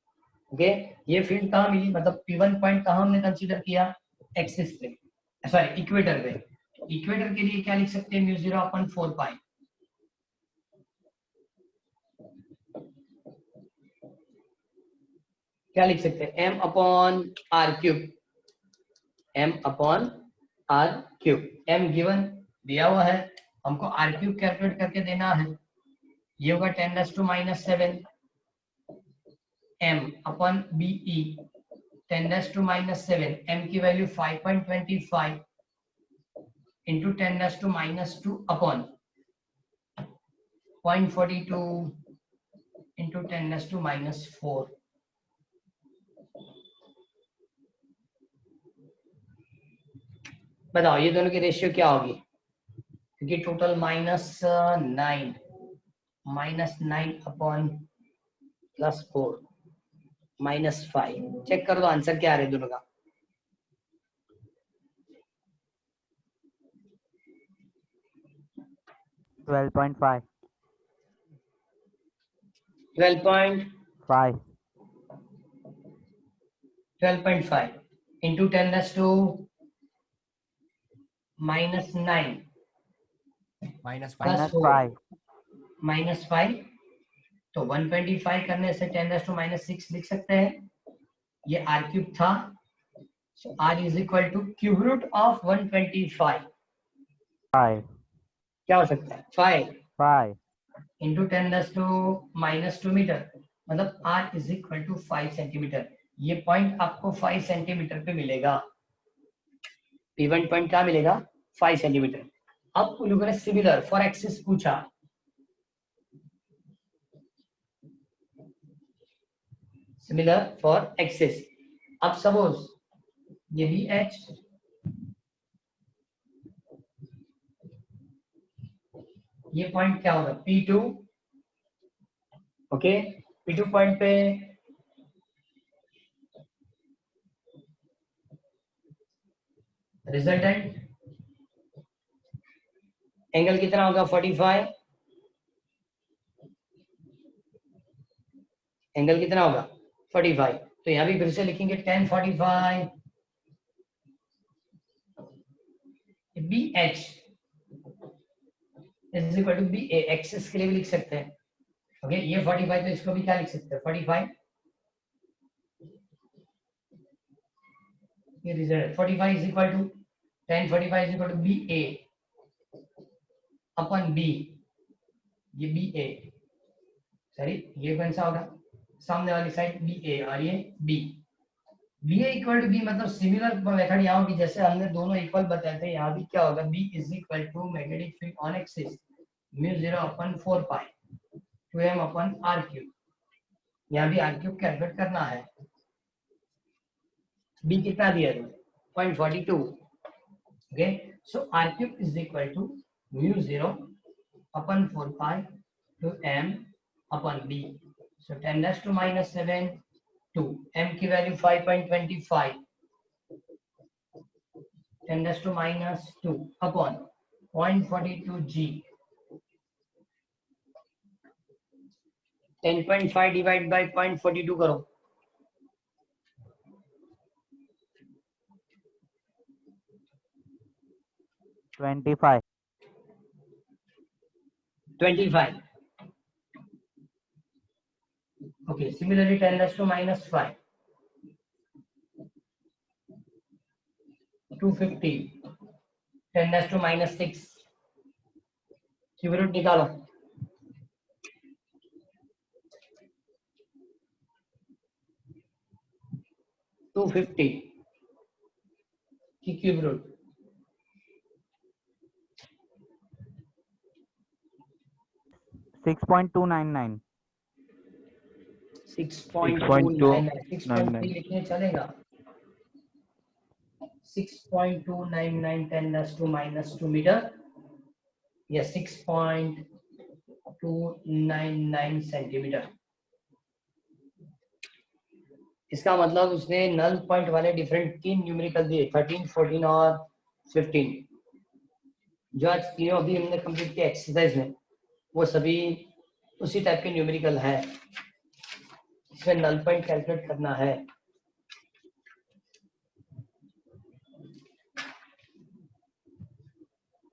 ओके, ये फील्ड कहाँ मिली, मतलब P1 पॉइंट कहाँ हमने कंसीडर किया? एक्सिस पे, सॉरी इक्वेटर पे। इक्वेटर के लिए क्या लिख सकते हैं? μ0 अपन 4 पाई, क्या लिख सकते हैं? m upon r cube, m upon r cube, m given दिया हुआ है, हमको r क्यूब कैलकुलेट करके देना है, ये होगा 10⁻⁻⁷ m अपॉन BE 10⁻⁷, m की वैल्यू 5.25 इंटू 10⁻² अपॉन 0.42 इंटू 10⁻⁴। बताओ ये दोनों की रेशियो क्या होगी? क्योंकि टोटल -9 अपॉन +4 -5, चेक कर दो आंसर क्या आ रहा है दोनों का। 12.5 12.5 5 इंटू 10⁻⁻⁹ -9 -5 -5, तो 125 करने से 10⁻⁻⁶ लिख सकते हैं, ये r क्यूब था, r is equal to cube root of 125, क्या हो सकता है? 5 इंटू 10⁻⁻² मीटर, मतलब r is equal to 5 centimetre. ये पॉइंट आपको 5 सेंटीमीटर पे मिलेगा, P1 पॉइंट क्या मिलेगा? 5 सेंटीमीटर। अब उन लोगों ने सिमिलर फॉर एक्सिस पूछा, सिमिलर फॉर एक्सिस। अब सपोज ये भी H, ये पॉइंट क्या होगा? P2, okay. P2 पॉइंट पे रिजल्टेंट एंगल कितना होगा? 45, एंगल कितना होगा? 45, तो यहां भी फिर से लिखेंगे tan 45 BH is equal to B A, axis के लिए भी लिख सकते हैं। ओके ये 45, तो इसको भी क्या लिख सकते हैं 45, ये result 45 is equal to tan 45 is equal to B A upon B, ये बी ए, सॉरी ये कौन सा होगा, सामने वाली साइड बी ए और ये B, B A equal to B मतलब सिमिलर मेथड यहाँ होगी जैसे हमने दोनों इक्वल बताए थे, यहाँ भी क्या होगा, B is equal to magnetic field on axis mu 0 upon 4 pi 2m upon R cube, यहाँ भी आर क्यूब कैलकुलेट करना है। बी कितना दिया है 0.42, okay so R cube is equal to mu 0 upon 4 pi 2m upon b, so 10⁻⁻7 2, m की value 5.25, 10⁻⁻2 upon 0.42 g, 10.5 divide by 0.42 करो, $25. 25, okay similarly 10⁻⁻5 250, 10⁻⁻6 cube root निकालो, टू 50 की क्यूब रूट 6.299. 6.299, 6.3 लिखने चलेगा, 6.299 10⁻⁻2 मीटर या 6.299 सेंटीमीटर। इसका मतलब उसने नल पॉइंट वाले डिफरेंट 3 न्यूमेरिकल दिए 13, 14 और 15, जो आज तीनों अभी हमने कंप्लीट किया एक्सरसाइज में, वो सभी उसी टाइप के न्यूमेरिकल है, इसमें नल पॉइंट कैलकुलेट करना है।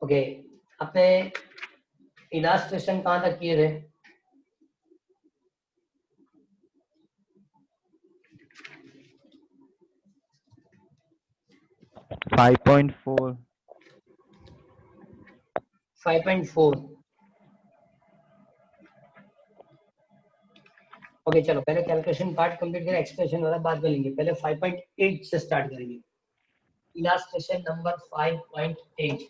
ओके आपने इलास्ट्रेशन कहाँ तक किए थे? Five point four 5.4। ओके चलो पहले कैलकुलेशन पार्ट कंप्लीट करें, एक्सप्रेशन वाला बात कर लेंगे, पहले 5.8 से स्टार्ट करेंगे। Illustration number 5.8।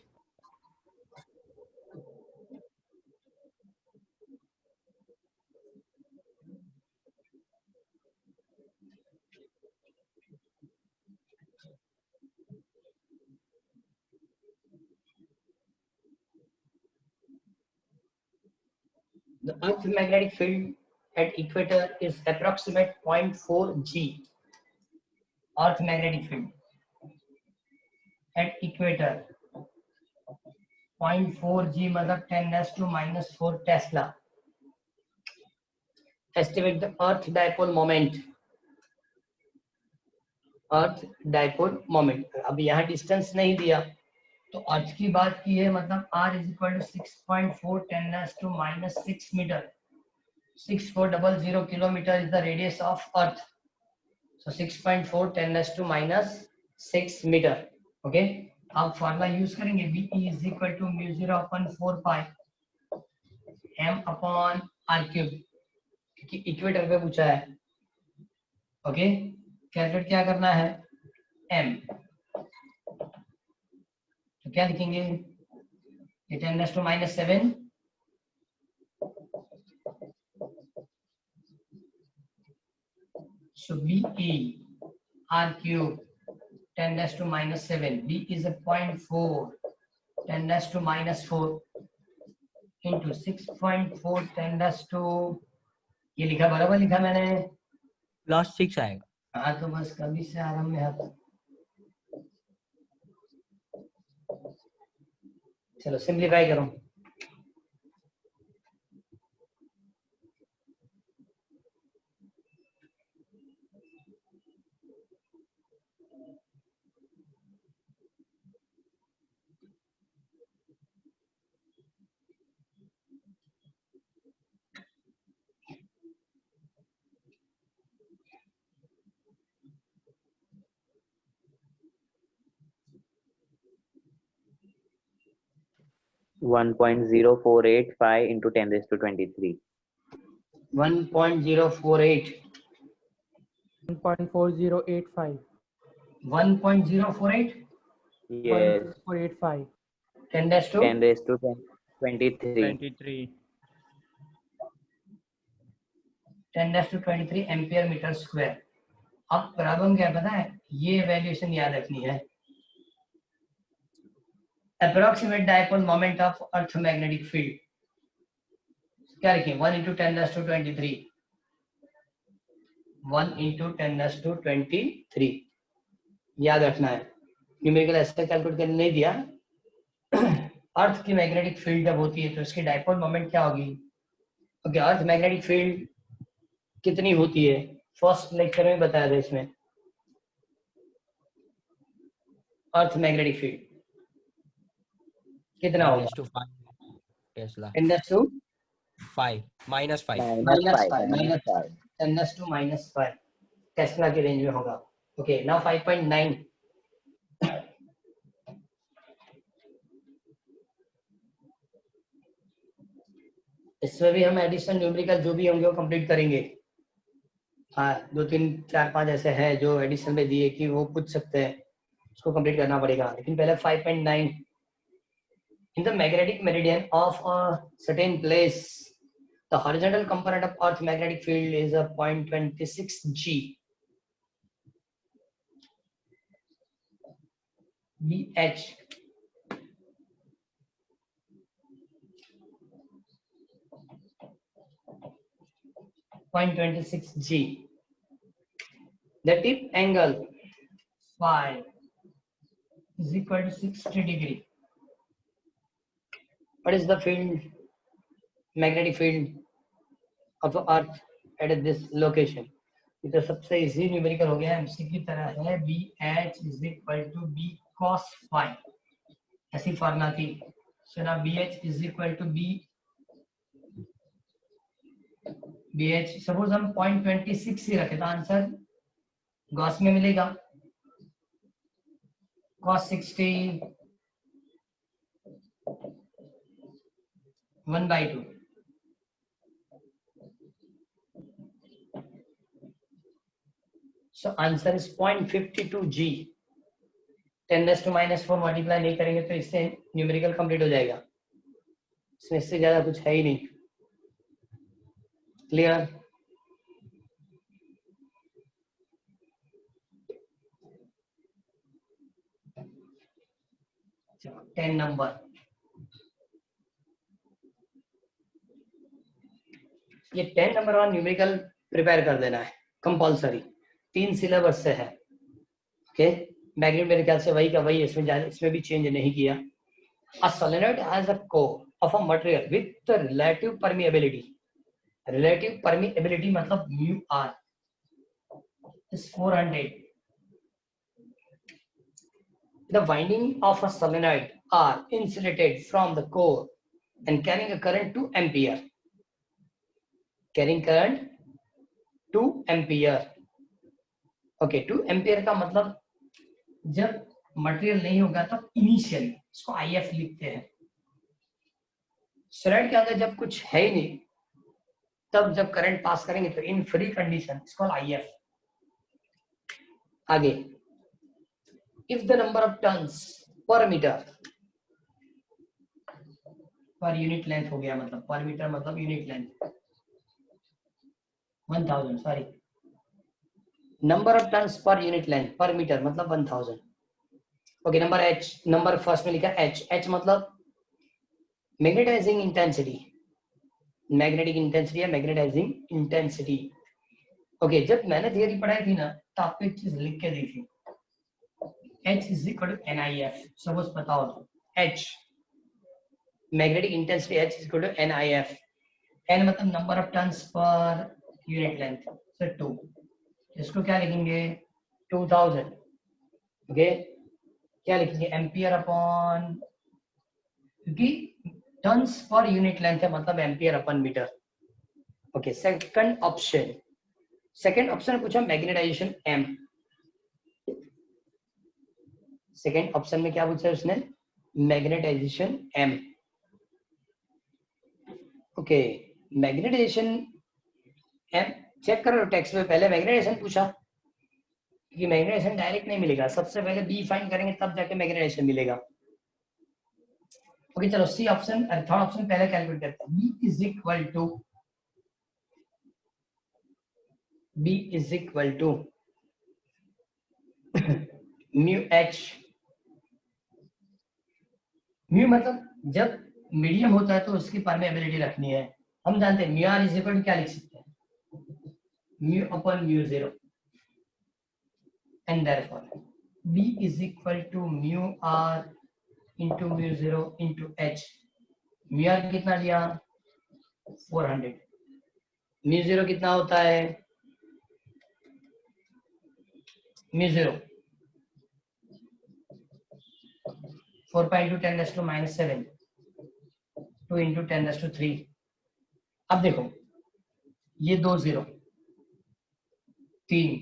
The Earth magnetic field at equator is approximate 0.4 G. Earth magnetic field at equator 0.4 G मतलब 10⁻⁻4 Tesla. Estimate the Earth dipole moment. Earth dipole moment. अब यहाँ डिस्टेंस नहीं दिया तो अर्थ की बात की है, मतलब r is equal to 6.4 10⁻⁻6 metre, 6400 kilometre is the radius of earth, so 6.4 10⁻⁻6 metre. Okay अब फॉर्मूला यूज करेंगे, v is equal to mu 0 upon 4 pi m upon r cube, क्योंकि इक्वेटर पे पूछा है। ओके कैलकुलेट क्या करना है m, तो क्या लिखेंगे, ये 10⁻⁻7 so BE R cube 10⁻⁻7, B is a 0.4 10⁻⁻4 into 6.4 10⁻, ये लिखा बराबर लिखा मैंने, प्लस 6 आएगा। हाँ तो बस कभी से आराम में आता, चलो सिंप्लीफाई करो, 1.0485 into 10 raised to 23. 1.048 1.4085 1.048 Yes, 1.0485 10 dash 2 10 raised to 23. 23. 10 dash to 23 ampere metre square. अब प्रॉब्लम क्या है पता है, ये वैल्यूएशन याद रखनी है। Approximate dipole moment of earth magnetic field क्या लिखें, 1 into 10 dash to 23 1 into 10 dash to 23 याद रखना है। न्यूमेरिकल ऐसे कैलकुलेट करने नहीं दिया। अर्थ की मैग्नेटिक फील्ड जब होती है तो इसकी डायपोल मोमेंट क्या होगी। ओके, अर्थ मैग्नेटिक फील्ड कितनी होती है, फर्स्ट लेक्चर में बताया था इसमें। अर्थ मैग्नेटिक फील्ड कितना 10 होगा, raised to 5 Tesla. 10 dash to 5 minus 5. minus 5 minus 10 dash to minus 5 Tesla के रेंज में होगा। ओके, नाउ 5.9 इसमें भी हम एडिशन न्यूमेरिकल जो भी होंगे वो कंप्लीट करेंगे। हाँ, 2 3 4 5 ऐसे हैं जो एडिशन में दिए कि वो पूछ सकते हैं, उसको कंप्लीट करना पड़ेगा। लेकिन पहले 5.9 in the magnetic meridian of a certain place the horizontal component of earth magnetic field is a 0.26 g bh 0.26 g. The tip angle phi is equal to 60 degree. What is the field, magnetic field of earth at this location? ये तो सबसे easy numerical हो गया, MC की तरह है। BH is equal to B cos phi, ऐसी formula थी। सो ना BH is equal to BH suppose हम 0.26 ही रखे तो आंसर गॉस में मिलेगा। cos 60 1/2 so answer is 0.52 g। 10 raised to minus 4 multiply नहीं करेंगे तो इससे न्यूमेरिकल कंप्लीट हो जाएगा। इसमें इससे ज्यादा कुछ है ही नहीं। क्लियर? चलो 10 नंबर, ये 10 नंबर वाला न्यूमेरिकल प्रिपेयर कर देना है कंपलसरी, 3 सिलेबस से है। ओके, मैग्नेट मेरे ख्याल से वही का वही, इसमें भी चेंज नहीं किया। A solenoid has a core of a material with the relative permeability. Relative permeability मतलब mu r is 400. The winding of a solenoid are insulated from the core and carrying a current 2 ampere. Carrying current 2 ampere. Okay, 2 ampere का मतलब जब material नहीं होगा तब initially इसको IF लिखते हैं। सोलेनॉइड के अंदर जब कुछ है ही नहीं तब जब करंट पास करेंगे तो इन फ्री कंडीशन इसको IF। आगे, if the number of turns per metre per unit length हो गया, मतलब पर मीटर मतलब unit length 1000, sorry, number of turns per unit length per metre मतलब 1000। Okay, number H, number first में लिखा H मतलब मैग्नेटाइजिंग इंटेंसिटी, मैग्नेटिक इंटेंसिटी या magnetising intensity. Okay, जब मैंने थियरी पढ़ाई थी ना तो आपको एक चीज लिख के दी थी, H is equal to NIF। Suppose पता हो तो H magnetic intensity H is equal to NIF। N मतलब number of turns per unit length, so 2, इसको क्या लिखेंगे 2000। ओके, क्या लिखेंगे एम्पियर अपॉन, क्योंकि टर्न्स पर यूनिट लेंथ है मतलब ampere upon metre. Okay, second option पूछा मैग्नेटाइजेशन M। सेकंड ऑप्शन में क्या पूछा उसने, magnetization M। Okay magnetization check करो टेक्स्ट में पहले मैग्नेटाइजेशन पूछा कि मैग्नेटाइजेशन डायरेक्ट नहीं मिलेगा, सबसे पहले बी फाइंड करेंगे तब जाके मैग्नेटाइजेशन मिलेगा। ओके चलो सी ऑप्शन थर्ड ऑप्शन पहले कैलकुलेट करते हैं। B is equal to mu H. Mu मतलब जब मीडियम होता है तो उसकी परमेबिलिटी रखनी है। हम जानते हैं mu R is equal to क्या लिख सकते हैं, mu upon mu zero and therefore B is equal to mu R into mu zero into H. Mu R कितना लिया 400, म्यू जीरो कितना होता है mu zero 4 pi into 10⁻⁻7 2 into 10⁻3। अब देखो ये 2 0 3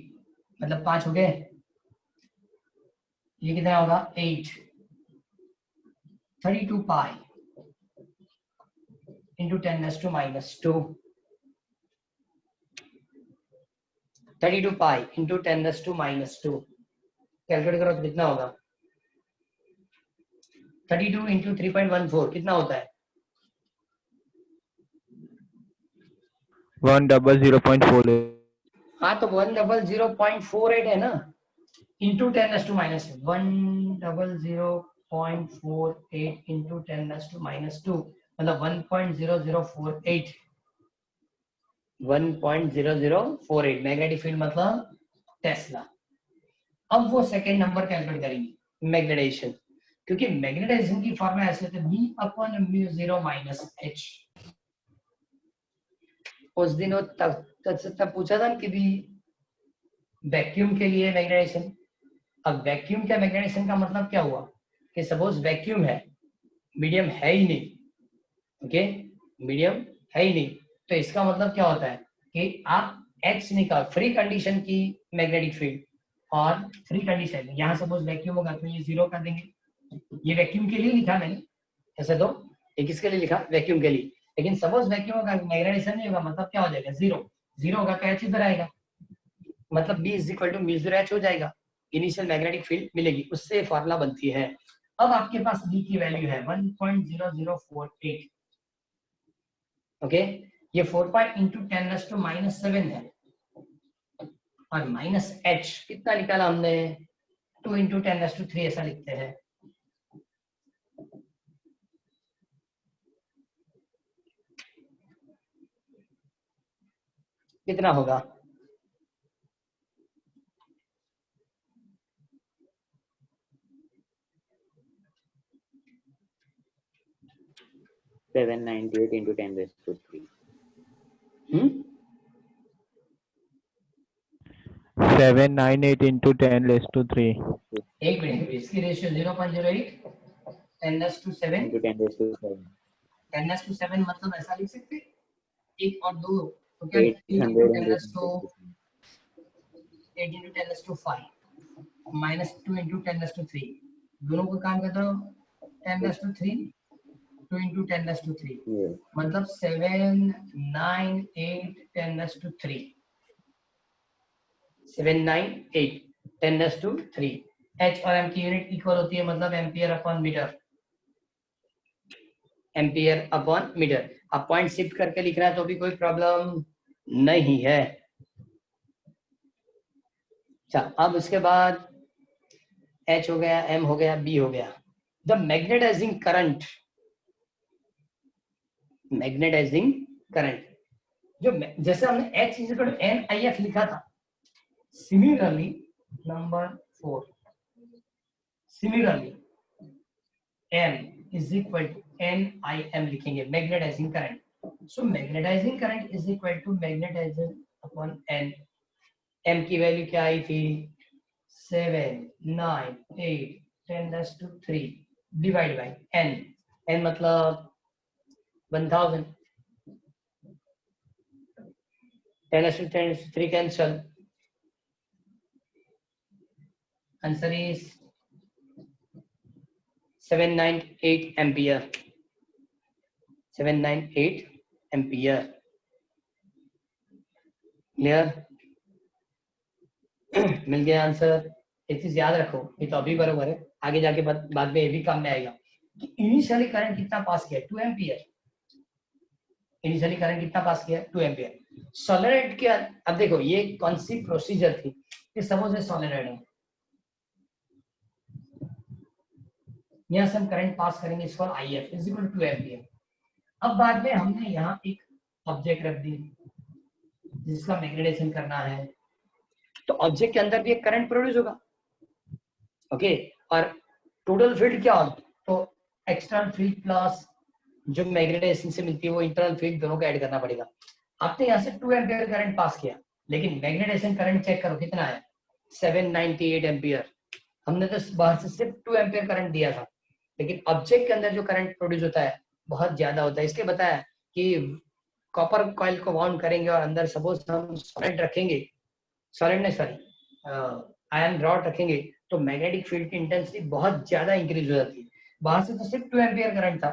मतलब 5 हो गए, ये कितना होगा 8 32 pi into 10⁻²। 32 pi into 10⁻²। Calculate करो तो कितना होगा 32 इंटू 3.14 कितना होता है 100.48. हाँ तो 100.48 है ना इंटू 10⁻⁻1 100.48 इंटू 10⁻² मतलब 1.0048 1.0048 मैग्नेटिक फील्ड मतलब टेस्ला। अब वो सेकेंड नंबर कैलकुलेट करेंगे मैग्नेटाइजेशन, क्योंकि मैग्नेटाइजेशन की फॉर्मूला ऐसे होती है B upon mu zero minus H. उस दिन वो तब पूछा था कि भी वैक्यूम के लिए मैग्नेटाइजेशन। अब वैक्यूम का मैग्नेटाइजेशन का मतलब क्या हुआ कि सपोज वैक्यूम है, मीडियम है ही नहीं, ओके मीडियम है ही नहीं, तो इसका मतलब क्या होता है कि आप H निकाल फ्री कंडीशन की मैग्नेटिक फील्ड और फ्री कंडीशन यहाँ सपोज वैक्यूम होगा तो ये 0 कर देंगे। ये वैक्यूम के लिए लिखा मैंने ऐसे, तो ये किसके लिए लिखा वैक्यूम के लिए, लेकिन सपोज वैक्यूम होगा मैग्नेटाइजेशन नहीं होगा मतलब क्या हो जाएगा 0 0 होगा तो H इधर आएगा मतलब B is equal to mu zero H हो जाएगा, इनिशियल मैग्नेटिक फील्ड मिलेगी, उससे फॉर्मूला बनती है। अब आपके पास B की वैल्यू है 1.0048, ओके ये 4 पाई इंटू 10⁻⁻7 है और माइनस H कितना निकाला हमने 2 इंटू 10⁻³ ऐसा लिखते हैं। कितना होगा 798 into 10⁻3. 798 into 10⁻3. एक मिनट इसकी रेशियो 0.08 10⁻7 into 10⁻7. 10⁻7 मतलब ऐसा लिख सकते हैं 1 और 2 तो क्या 8 into 10⁻5 minus 2 into 10⁻3 दोनों को काम करता हूँ 10⁻3 2 into 10⁻3 Yeah. मतलब 798 10⁻3 798 10⁻3 H और M की यूनिट इक्वल होती है मतलब ampere upon metre, ampere upon metre. अब पॉइंट शिफ्ट करके लिखना है तो भी कोई प्रॉब्लम नहीं है। अच्छा अब उसके बाद H हो गया M हो गया B हो गया। द मैग्नेटाइजिंग करंट जो जैसे हमने H is equal to NIF लिखा था, similarly number 4 similarly M is equal to NIM लिखेंगे magnetising current. So magnetising current is equal to magnetising upon N। M की वैल्यू क्या आई थी 798 10⁻3 डिवाइड बाय N। N मतलब 1000 10⁻3 cancel. Answer is 798 ampere. 798 ampere. Clear? मिल गया answer. एक चीज याद रखो, ये तो अभी बराबर है, आगे जाके बाद में ये भी काम में आएगा कि इनिशियली करंट कितना पास किया, 2 एम्पियर। इनिशियली करंट कितना पास किया, 2 एम्पियर। सोलेनोइड के अब देखो ये कौन सी प्रोसीजर थी कि सपोज ये सोलेनोइड है, यहाँ से हम करंट पास करेंगे, इस for IF is equal to 2 ampere. अब बाद में हमने यहाँ एक ऑब्जेक्ट रख दी जिसका मैग्नेटाइजेशन करना है, तो ऑब्जेक्ट के अंदर भी एक करंट प्रोड्यूस होगा। ओके, और टोटल फील्ड क्या हो, तो एक्सटर्नल फील्ड प्लस जो मैग्नेटाइजेशन से मिलती है वो इंटरनल फील्ड, दोनों को ऐड करना पड़ेगा। आपने यहाँ से 2 एम्पियर करंट पास किया, लेकिन मैग्नेटाइजेशन करंट चेक करो कितना है, 798 एम्पियर। हमने तो बाहर से सिर्फ 2 एम्पियर करंट दिया था, लेकिन ऑब्जेक्ट के अंदर जो करंट प्रोड्यूस होता है बहुत ज्यादा होता है। इसलिए बताया कि कॉपर कॉइल को वाउंड करेंगे और अंदर सपोज हम सॉलिड रखेंगे, सॉलिड नहीं सॉरी आयरन रॉड रखेंगे, तो मैग्नेटिक फील्ड की इंटेंसिटी बहुत ज्यादा इंक्रीज हो जाती है। बाहर से तो सिर्फ 2 एम्पियर करंट था,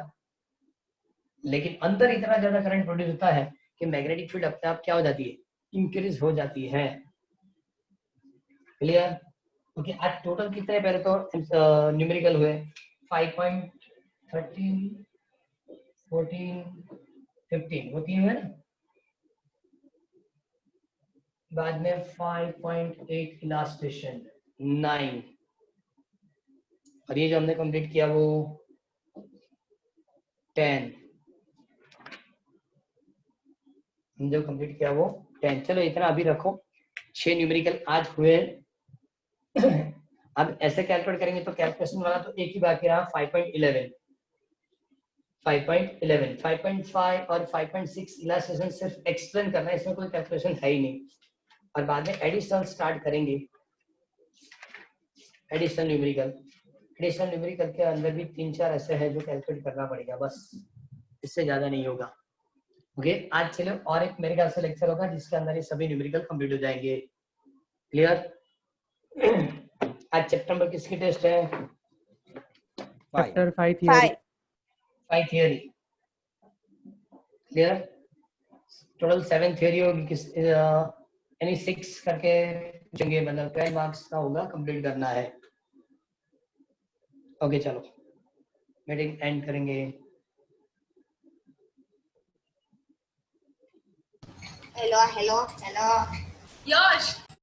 लेकिन अंदर इतना ज्यादा करंट प्रोड्यूस होता है कि मैग्नेटिक फील्ड अपने आप क्या हो जाती है, इंक्रीज हो जाती है। क्लियर? ओके, आज टोटल कितने पहले तो न्यूमेरिकल हुए 5.13 14 15 वो 3 हुए ना, बाद में 5.8 इलास्ट्रेशन 9, और ये जो हमने कंप्लीट किया वो 10, जो कंप्लीट किया वो 10। चलो इतना अभी रखो, 6 न्यूमेरिकल आज हुए। अब ऐसे कैलकुलेट करेंगे तो कैलकुलेशन वाला तो एक ही बाकी रहा, 5.11 5.5 और 5.6 इलास्ट्रेशन सिर्फ एक्सप्लेन करना है, इसमें कोई कैलकुलेशन है ही नहीं। और बाद में एडिशनल स्टार्ट करेंगे, एडिशनल न्यूमेरिकल के अंदर भी 3-4 ऐसे हैं जो कैलकुलेट करना पड़ेगा, बस इससे ज्यादा नहीं होगा। ओके, आज चलो और एक मेरे ख्याल से लेक्चर होगा जिसके अंदर ये सभी न्यूमेरिकल कंप्लीट हो जाएंगे। क्लियर? आज चैप्टर नंबर किसकी टेस्ट है? Chapter 5 theory. 5 theory. Clear? Total 7 theory होगी, किस यानी 6 करके पूछेंगे, मतलब 12 मार्क्स का होगा, कंप्लीट करना है। ओके चलो मीटिंग एंड करेंगे। Hello. Yash.